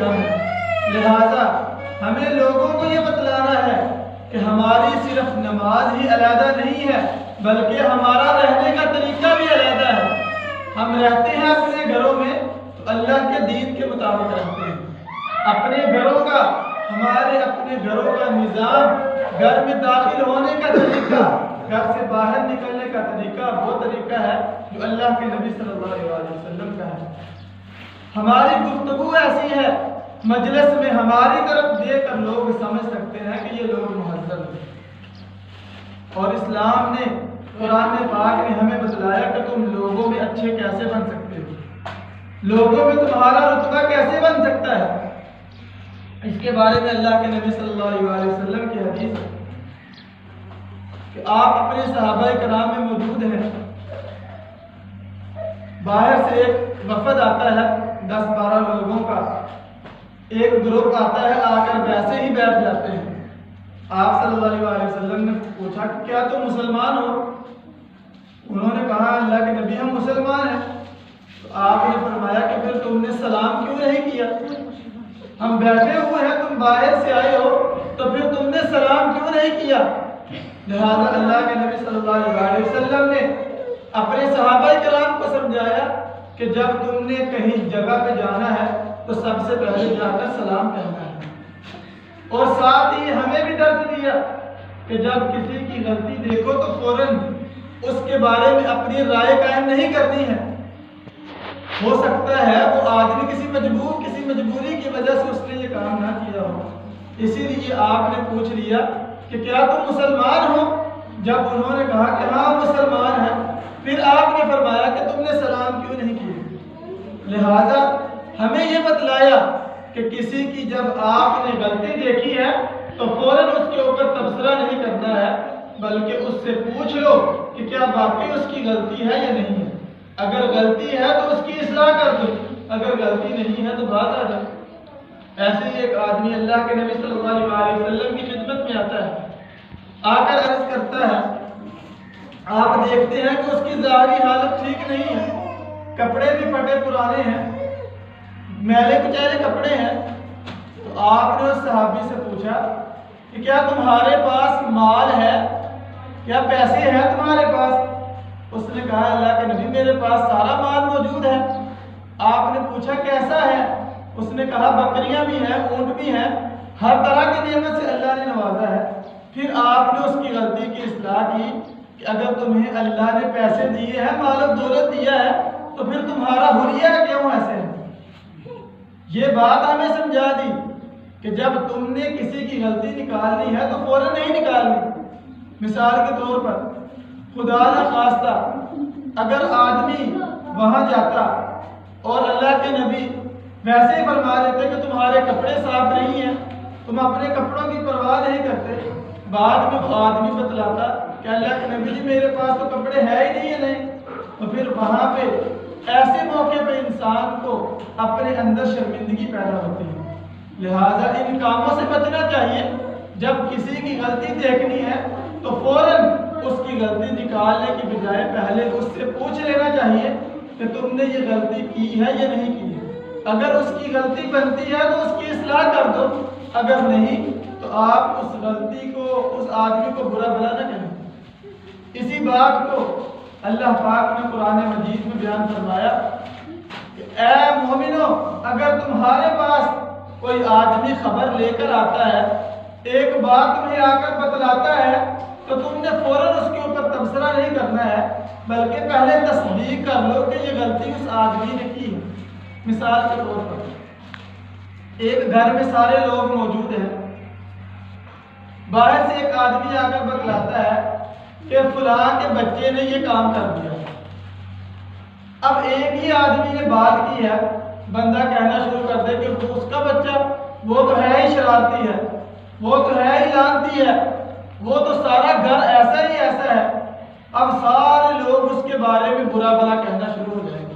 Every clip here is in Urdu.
ہم ہیں۔ لہٰذا ہمیں لوگوں کو یہ بتلانا ہے کہ ہماری صرف نماز ہی علیحدہ نہیں ہے، بلکہ ہمارا رہنے کا طریقہ بھی علیحدہ ہے۔ ہم رہتے ہیں اپنے گھروں میں تو اللہ کے دین کے مطابق رہتے ہیں۔ اپنے گھروں کا، ہمارے اپنے گھروں کا نظام، گھر میں داخل ہونے کا طریقہ، گھر سے باہر نکلنے کا طریقہ وہ طریقہ ہے جو اللہ کے نبی صلی اللہ علیہ وسلم کا ہے۔ ہماری گفتگو ایسی ہے، مجلس میں ہماری طرف دیکھ کر لوگ سمجھ سکتے ہیں کہ یہ لوگ مہذب ہیں۔ اور اسلام نے، قرآن پاک نے ہمیں بتلایا کہ تم لوگوں میں اچھے کیسے بن سکتے ہو، لوگوں میں تمہارا رتبہ کیسے بن سکتا ہے۔ اس کے بارے میں اللہ کے نبی صلی اللہ علیہ وسلم کی حدیث ہے کہ آپ اپنے صحابہ کرام میں موجود ہیں، باہر سے ایک وفد آتا ہے 10-12 لوگوں کا، ایک گروپ آتا ہے، آ کر ویسے ہی بیٹھ جاتے ہیں۔ آپ صلی اللہ علیہ وسلم نے پوچھا کہ کیا تم مسلمان ہو؟ انہوں نے کہا اللہ کے نبی ہم مسلمان ہیں۔ تو آپ نے فرمایا کہ پھر تم نے سلام کیوں نہیں کیا؟ ہم بیٹھے ہوئے ہیں، تم باہر سے آئے ہو، تو پھر تم نے سلام کیوں نہیں کیا؟ لہٰذا اللہ کے نبی صلی اللہ علیہ وسلم نے اپنے صحابہ کرام کو سمجھایا کہ جب تم نے کہیں جگہ پہ جانا ہے تو سب سے پہلے جا کر سلام کہنا ہے۔ اور ساتھ ہی ہمیں بھی درس دیا کہ جب کسی کی غلطی دیکھو تو فوراً اس کے بارے میں اپنی رائے قائم نہیں کرنی ہے۔ ہو سکتا ہے وہ آدمی کسی مجبوری کی وجہ سے اس نے یہ کام نہ کیا ہو، اسی لیے آپ نے پوچھ لیا کہ کیا تم مسلمان ہو؟ جب انہوں نے کہا کہ ہاں مسلمان ہیں، پھر آپ نے فرمایا کہ تم نے سلام کیوں نہیں کیا؟ لہٰذا ہمیں یہ بتلایا کہ کسی کی جب آپ نے غلطی دیکھی ہے تو فوراً اس کے اوپر تبصرہ نہیں کرنا ہے، بلکہ اس سے پوچھ لو کہ کیا واقعی اس کی غلطی ہے یا نہیں ہے۔ اگر غلطی ہے تو اس کی اصلاح کر دو، اگر غلطی نہیں ہے تو بات آ جائے۔ ایسے ہی ایک آدمی اللہ کے نبی صلی اللہ علیہ وسلم کی خدمت میں آتا ہے، آ کر عرض کرتا ہے، آپ دیکھتے ہیں کہ اس کی ظاہری حالت ٹھیک نہیں ہے، کپڑے بھی پھٹے پرانے ہیں، میلے کچیلے کپڑے ہیں۔ تو آپ نے اس صحابی سے پوچھا کہ کیا تمہارے پاس مال ہے، کیا پیسے ہیں تمہارے پاس؟ اس نے کہا اللہ کے نبی میرے پاس سارا مال موجود ہے۔ آپ نے پوچھا کیسا ہے؟ اس نے کہا بکریاں بھی ہیں، اونٹ بھی ہیں، ہر طرح کی نعمت سے اللہ نے نوازا ہے۔ پھر آپ نے اس کی غلطی کی اصلاح کی کہ اگر تمہیں اللہ نے پیسے دیے ہیں، مال و دولت دیا ہے، تو پھر تمہارا حلیہ کیوں ایسے ہے؟ یہ بات ہمیں سمجھا دی کہ جب تم نے کسی کی غلطی نکالنی ہے تو فوراً نہیں نکالنی۔ مثال کے طور پر خدا نہ خواستہ اگر آدمی وہاں جاتا اور اللہ کے نبی ویسے ہی فرما دیتے کہ تمہارے کپڑے صاف نہیں ہیں، تم اپنے کپڑوں کی پرواہ نہیں کرتے، بعد میں وہ آدمی بتلاتا کہ اللہ کے نبی جی میرے پاس تو کپڑے ہے ہی نہیں ہے، نہیں، تو پھر وہاں پہ ایسے موقع پہ انسان کو اپنے اندر شرمندگی پیدا ہوتی ہے۔ لہٰذا ان کاموں سے بچنا چاہیے۔ جب کسی کی غلطی دیکھنی ہے تو فوراً اس کی غلطی نکالنے کی بجائے پہلے اس سے پوچھ لینا چاہیے کہ تم نے یہ غلطی کی ہے یا نہیں کی ہے۔ اگر اس کی غلطی بنتی ہے تو اس کی اصلاح کر دو، اگر نہیں تو آپ اس غلطی کو، اس آدمی کو برا بھلا نہ کہیں۔ اسی بات کو اللہ پاک نے قرآن مجید میں بیان فرمایا کہ اے مومنو، اگر تمہارے پاس کوئی آدمی خبر لے کر آتا ہے، ایک بات تمہیں آ کر بتلاتا ہے، تو تم نے فوراً اس کے اوپر تبصرہ نہیں کرنا ہے، بلکہ پہلے تصدیق کر لو کہ یہ غلطی اس آدمی نے کی ہے۔ مثال کے طور پر ایک گھر میں سارے لوگ موجود ہیں، باہر سے ایک آدمی آ کر بتلاتا ہے کہ فلاں کے بچے نے یہ کام کر دیا۔ اب ایک ہی آدمی نے بات کی ہے، بندہ کہنا شروع کر دے کہ اس کا بچہ وہ تو ہے ہی شرارتی ہے، وہ تو ہے ہی لانتی ہے، وہ تو سارا گھر ایسا ہی ایسا ہے۔ اب سارے لوگ اس کے بارے میں برا بھلا کہنا شروع ہو جائیں گے۔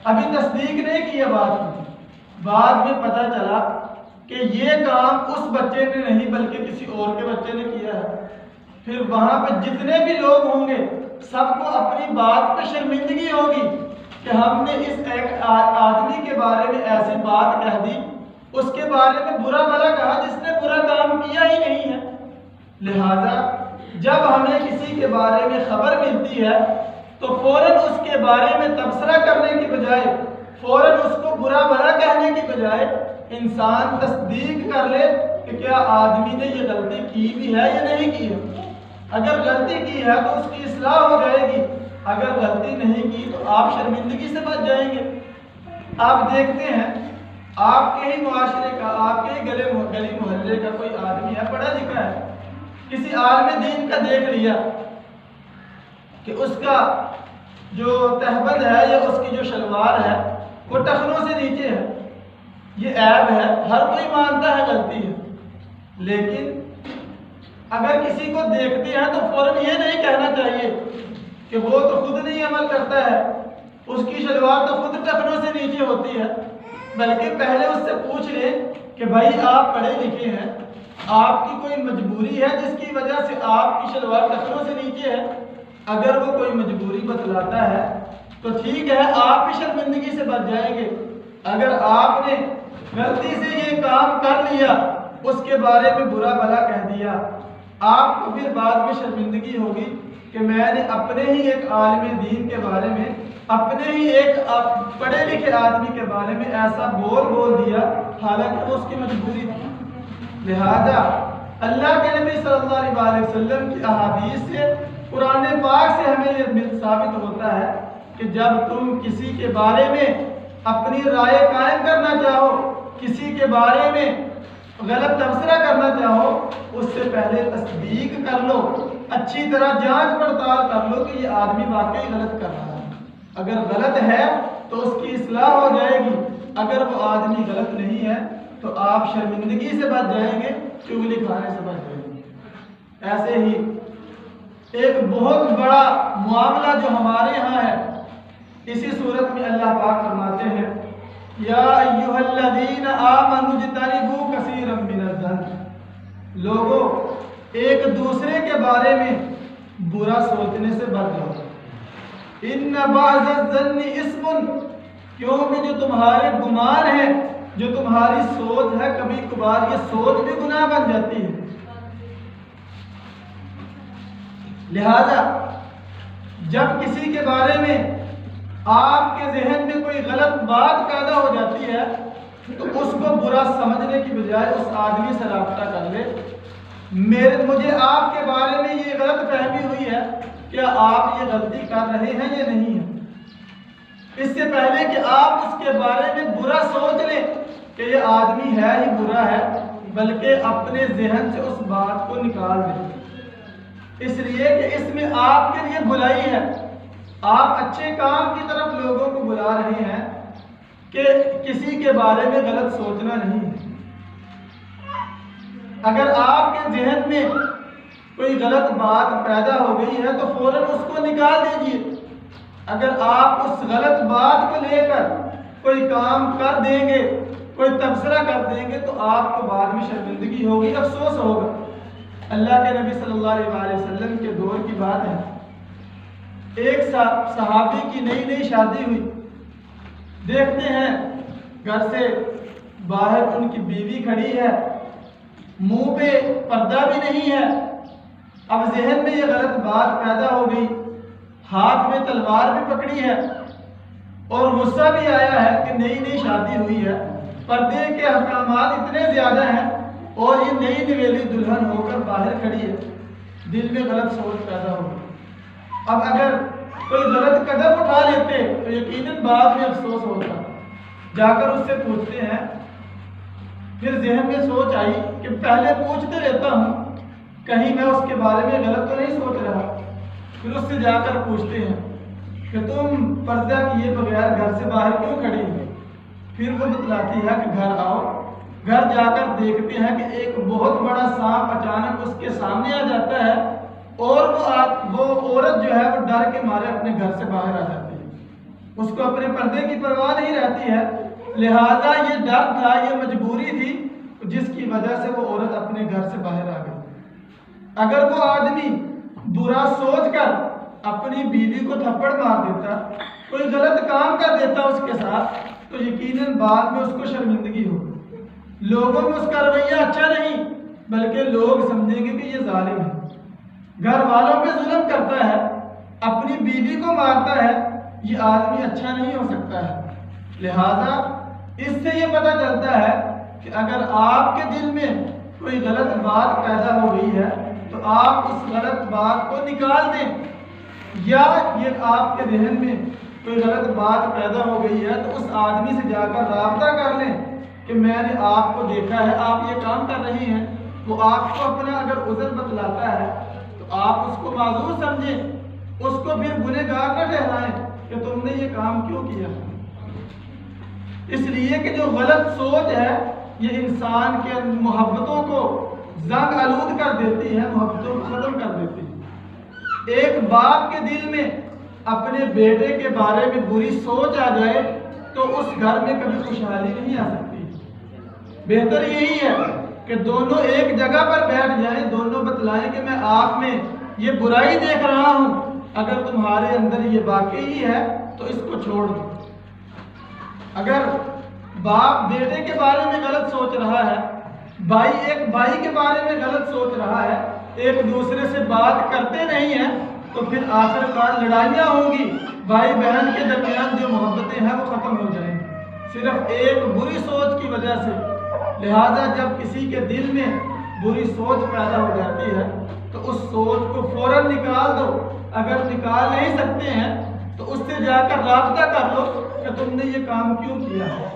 ابھی تصدیق نہیں کی ہے بات کی، بعد میں پتہ چلا کہ یہ کام اس بچے نے نہیں بلکہ کسی اور کے بچے نے کیا ہے۔ پھر وہاں پہ جتنے بھی لوگ ہوں گے سب کو اپنی بات پہ شرمندگی ہوگی کہ ہم نے اس ایک آدمی کے بارے میں ایسی بات کہہ دی اس کے بارے میں برا بھلا کہا جس نے برا کام کیا ہی نہیں ہے۔ لہذا جب ہمیں کسی کے بارے میں خبر ملتی ہے تو فوراً اس کے بارے میں تبصرہ کرنے کی بجائے، فوراً اس کو برا بھلا کہنے کی بجائے انسان تصدیق کر لے کہ کیا آدمی نے یہ غلطی کی بھی ہے یا نہیں کی ہے۔ اگر غلطی کی ہے تو اس کی اصلاح ہو جائے گی، اگر غلطی نہیں کی تو آپ شرمندگی سے بچ جائیں گے۔ آپ دیکھتے ہیں آپ کے ہی معاشرے کا، آپ کے ہی گلی محلے کا کوئی آدمی ہے، پڑھا لکھا ہے، کسی عالم دین کا دیکھ لیا کہ اس کا جو تہبند ہے یا اس کی جو شلوار ہے وہ ٹخنوں سے نیچے ہے، یہ عیب ہے، ہر کوئی مانتا ہے غلطی ہے، لیکن اگر کسی کو دیکھتے ہیں تو فوراً یہ نہیں کہنا چاہیے کہ وہ تو خود نہیں عمل کرتا ہے، اس کی شلوار تو خود ٹخنوں سے نیچے ہوتی ہے، بلکہ پہلے اس سے پوچھ لیں کہ بھائی آپ پڑھے لکھے ہیں، آپ کی کوئی مجبوری ہے جس کی وجہ سے آپ کی شلوار ٹخنوں سے نیچے ہے؟ اگر وہ کوئی مجبوری بتلاتا ہے تو ٹھیک ہے، آپ بھی شرمندگی سے بچ جائیں گے۔ اگر آپ نے غلطی سے یہ کام کر لیا، اس کے بارے میں برا بھلا کہہ دیا، آپ کو پھر بعد میں شرمندگی ہوگی کہ میں نے اپنے ہی ایک عالم دین کے بارے میں، اپنے ہی ایک پڑھے لکھے آدمی کے بارے میں ایسا بول دیا، حالانکہ وہ اس کی مجبوری تھی۔ لہذا اللہ کے نبی صلی اللہ علیہ وسلم کی احادیث سے، قرآن پاک سے ہمیں یہ ثابت ہوتا ہے کہ جب تم کسی کے بارے میں اپنی رائے قائم کرنا چاہو، کسی کے بارے میں غلط تبصرہ کرنا چاہو، اس سے پہلے تصدیق کر لو، اچھی طرح جانچ پڑتال کر لو کہ یہ آدمی واقعی غلط کر رہا ہے۔ اگر غلط ہے تو اس کی اصلاح ہو جائے گی، اگر وہ آدمی غلط نہیں ہے تو آپ شرمندگی سے بچ جائیں گے، چغلی کھانے سے بچ جائیں گے۔ ایسے ہی ایک بہت بڑا معاملہ جو ہمارے ہاں ہے، اسی صورت میں اللہ پاک فرماتے ہیں یا ایھا الذین آمنوا اجتنبوا کثیرا من الظن، لوگوں ایک دوسرے کے بارے میں برا سوچنے سے بچ جاؤ۔ ان بعض الظن اثم، کیونکہ جو تمہارے گمان ہیں، جو تمہاری سوچ ہے، کبھی کبھار یہ سوچ بھی گناہ بن جاتی ہے۔ لہذا جب کسی کے بارے میں آپ کے ذہن میں کوئی غلط بات پیدا ہو جاتی ہے تو اس کو برا سمجھنے کی بجائے اس آدمی سے رابطہ کر لے، مجھے آپ کے بارے میں یہ غلط فہمی ہوئی ہے، کیا آپ یہ غلطی کر رہے ہیں یا نہیں ہے؟ اس سے پہلے کہ آپ اس کے بارے میں برا سوچ لیں کہ یہ آدمی ہے ہی برا ہے، بلکہ اپنے ذہن سے اس بات کو نکال دیں، اس لیے کہ اس میں آپ کے لیے بھلائی ہے، آپ اچھے کام کی طرف لوگوں کو بلا رہے ہیں کہ کسی کے بارے میں غلط سوچنا نہیں ہے۔ اگر آپ کے ذہن میں کوئی غلط بات پیدا ہو گئی ہے تو فوراً اس کو نکال دیجئے۔ اگر آپ اس غلط بات کو لے کر کوئی کام کر دیں گے، کوئی تبصرہ کر دیں گے تو آپ کو بعد میں شرمندگی ہوگی، افسوس ہوگا۔ اللہ کے نبی صلی اللہ علیہ وسلم کے دور کی بات ہے، ایک صحابی کی نئی شادی ہوئی، دیکھتے ہیں گھر سے باہر ان کی بیوی کھڑی ہے، منہ پہ پردہ بھی نہیں ہے۔ اب ذہن میں یہ غلط بات پیدا ہو گئی، ہاتھ میں تلوار بھی پکڑی ہے اور غصہ بھی آیا ہے کہ نئی شادی ہوئی ہے، پردے کے احکامات اتنے زیادہ ہیں اور یہ نئی نویلی دلہن ہو کر باہر کھڑی ہے، دل میں غلط سوچ پیدا ہو گئی۔ اب اگر کوئی غلط قدم اٹھا لیتے تو یقیناً بعد میں افسوس ہوتا۔ جا کر اس سے پوچھتے ہیں، پھر ذہن میں سوچ آئی کہ پہلے پوچھتے رہتا ہوں کہیں میں اس کے بارے میں غلط تو نہیں سوچ رہا، پھر اس سے جا کر پوچھتے ہیں کہ تم پردہ کیے بغیر گھر سے باہر کیوں کھڑی ہو؟ پھر وہ بتلاتی ہے کہ گھر آؤ، گھر جا کر دیکھتے ہیں کہ ایک بہت بڑا سانپ اچانک اس کے سامنے آ جاتا ہے اور وہ عورت جو ہے وہ ڈر کے مارے اپنے گھر سے باہر آ جاتی ہے، اس کو اپنے پردے کی پرواہ نہیں رہتی ہے، لہٰذا یہ ڈر تھا، یہ مجبوری تھی جس کی وجہ سے وہ عورت اپنے گھر سے باہر آ گئی۔ اگر وہ آدمی برا سوچ کر اپنی بیوی کو تھپڑ مار دیتا، کوئی غلط کام کر دیتا اس کے ساتھ، تو یقیناً بعد میں اس کو شرمندگی ہوگی۔ لوگوں میں اس کا رویہ اچھا نہیں، بلکہ لوگ سمجھیں گے کہ یہ ظالم ہے، گھر والوں پہ ظلم کرتا ہے، اپنی بیوی کو مارتا ہے، یہ آدمی اچھا نہیں ہو سکتا ہے۔ لہذا اس سے یہ پتہ چلتا ہے کہ اگر آپ کے دل میں کوئی غلط بات پیدا ہو گئی ہے تو آپ اس غلط بات کو نکال دیں، یا یہ آپ کے ذہن میں کوئی غلط بات پیدا ہو گئی ہے تو اس آدمی سے جا کر رابطہ کر لیں کہ میں نے آپ کو دیکھا ہے آپ یہ کام کر رہی ہیں۔ وہ آپ کو اپنا اگر عذر بتلاتا ہے تو آپ اس کو معذور سمجھیں، اس کو پھر گنہگار نہ ٹھہرائیں کہ تم نے یہ کام کیوں کیا، اس لیے کہ جو غلط سوچ ہے یہ انسان کے محبتوں کو زنگ آلود کر دیتی ہے، محبتوں کو ختم کر دیتی ہے۔ ایک باپ کے دل میں اپنے بیٹے کے بارے میں بری سوچ آ جائے تو اس گھر میں کبھی خوشحالی نہیں آ سکتی۔ بہتر یہی ہے کہ دونوں ایک جگہ پر بیٹھ جائیں، دونوں بتلائیں کہ میں آپ میں یہ برائی دیکھ رہا ہوں، اگر تمہارے اندر یہ واقعی ہے تو اس کو چھوڑ دو۔ اگر باپ بیٹے کے بارے میں غلط سوچ رہا ہے، بھائی ایک بھائی کے بارے میں غلط سوچ رہا ہے، ایک دوسرے سے بات کرتے نہیں ہیں، تو پھر آخر کار لڑائیاں ہوں گی، بھائی بہن کے درمیان جو محبتیں ہیں وہ ختم ہو جائیں گی، صرف ایک بری سوچ کی وجہ سے۔ لہٰذا جب کسی کے دل میں بری سوچ پیدا ہو جاتی ہے تو اس سوچ کو فوراً نکال دو، اگر نکال نہیں سکتے ہیں تو اس سے جا کر رابطہ کر لو کہ تم نے یہ کام کیوں کیا ہے۔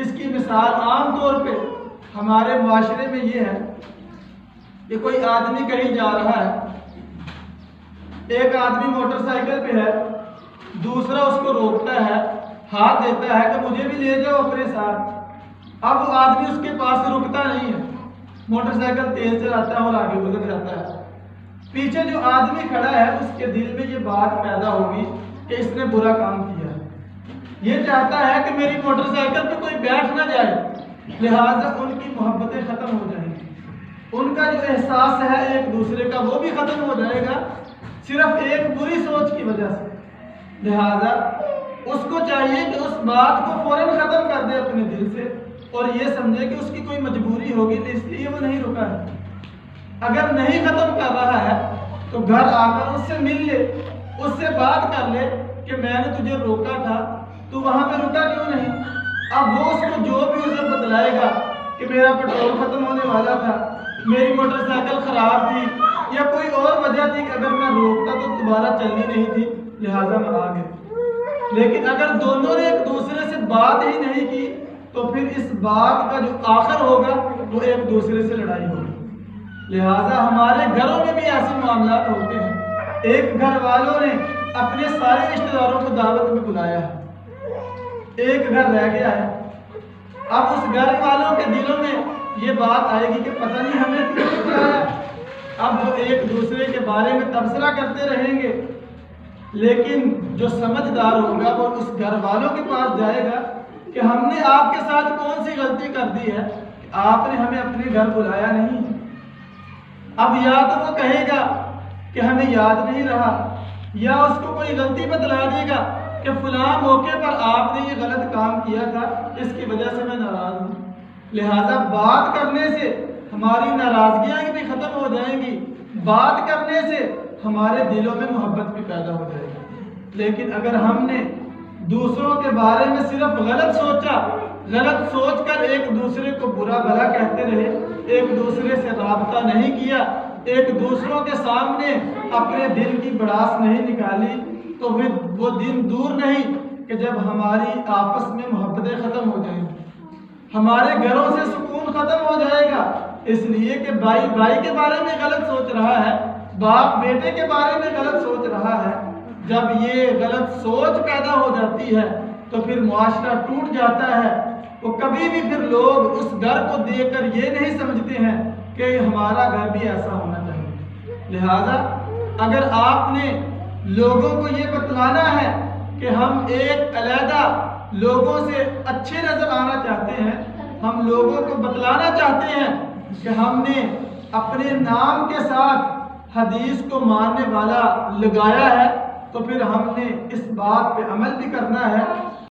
اس کی مثال عام طور پہ ہمارے معاشرے میں یہ ہے کہ کوئی آدمی کہیں جا رہا ہے، ایک آدمی موٹر سائیکل پہ ہے، دوسرا اس کو روکتا ہے، ہاتھ دیتا ہے کہ مجھے بھی لے جاؤ اپنے ساتھ۔ اب وہ آدمی اس کے پاس رکتا نہیں ہے، موٹر سائیکل تیز چلاتا ہے اور آگے گزر جاتا ہے۔ پیچھے جو آدمی کھڑا ہے اس کے دل میں یہ بات پیدا ہوگی کہ اس نے برا کام کیا ہے، یہ چاہتا ہے کہ میری موٹر سائیکل پہ کوئی بیٹھ نہ جائے، لہٰذا ان کی محبتیں ختم ہو جائیں گی، ان کا جو احساس ہے ایک دوسرے کا وہ بھی ختم ہو جائے گا، صرف ایک بری سوچ کی وجہ سے۔ لہٰذا اس کو چاہیے کہ اس بات کو فوراً ختم کر دے اپنے دل سے، اور یہ سمجھے کہ اس کی کوئی مجبوری ہوگی اس لیے وہ نہیں رکا ہے۔ اگر نہیں ختم کر رہا ہے تو گھر آ کر اس سے مل لے، اس سے بات کر لے کہ میں نے تجھے روکا تھا، تو وہاں پہ رکا کیوں نہیں۔ اب وہ اس کو جو بھی عذر بتلائے گا کہ میرا پیٹرول ختم ہونے والا تھا، میری موٹر سائیکل خراب تھی، یا کوئی اور وجہ تھی کہ اگر میں روکتا تو دوبارہ چلنی نہیں تھی، لہٰذا میں آ گیا۔ لیکن اگر دونوں نے ایک دوسرے سے بات ہی نہیں کی تو پھر اس بات کا جو آخر ہوگا وہ ایک دوسرے سے لڑائی ہوگی۔ لہٰذا ہمارے گھروں میں بھی ایسے معاملات ہوتے ہیں، ایک گھر والوں نے اپنے سارے رشتہ داروں کو دعوت میں بلایا ہے، ایک گھر رہ گیا ہے، اب اس گھر والوں کے دلوں میں یہ بات آئے گی کہ پتہ نہیں ہمیں کیوں بلایا، اب وہ ایک دوسرے کے بارے میں تبصرہ کرتے رہیں گے، لیکن جو سمجھدار ہوگا وہ اس گھر والوں کے پاس جائے گا کہ ہم نے آپ کے ساتھ کون سی غلطی کر دی ہے کہ آپ نے ہمیں اپنے گھر بلایا نہیں۔ اب یا تو وہ کہے گا کہ ہمیں یاد نہیں رہا، یا اس کو کوئی غلطی بتلا دے گا کہ فلاں موقع پر آپ نے یہ غلط کام کیا تھا، اس کی وجہ سے میں ناراض ہوں۔ لہٰذا بات کرنے سے ہماری ناراضگیاں بھی ختم ہو جائیں گی، بات کرنے سے ہمارے دلوں میں محبت بھی پیدا ہو جائے گی۔ لیکن اگر ہم نے دوسروں کے بارے میں صرف غلط سوچا، غلط سوچ کر ایک دوسرے کو برا بھلا کہتے رہے، ایک دوسرے سے رابطہ نہیں کیا، ایک دوسروں کے سامنے اپنے دل کی بڑاس نہیں نکالی، تو پھر وہ دن دور نہیں کہ جب ہماری آپس میں محبتیں ختم ہو جائیں گی، ہمارے گھروں سے سکون ختم ہو جائے گا، اس لیے کہ بھائی بھائی کے بارے میں غلط سوچ رہا ہے، باپ بیٹے کے بارے میں غلط سوچ رہا ہے۔ جب یہ غلط سوچ پیدا ہو جاتی ہے تو پھر معاشرہ ٹوٹ جاتا ہے، وہ کبھی بھی پھر لوگ اس گھر کو دیکھ کر یہ نہیں سمجھتے ہیں کہ ہمارا گھر بھی ایسا ہونا چاہیے۔ لہٰذا اگر آپ نے لوگوں کو یہ بتلانا ہے کہ ہم ایک علیحدہ لوگوں سے اچھے نظر آنا چاہتے ہیں، ہم لوگوں کو بتلانا چاہتے ہیں کہ ہم نے اپنے نام کے ساتھ حدیث کو ماننے والا لگایا ہے، تو پھر ہم نے اس بات پہ عمل بھی کرنا ہے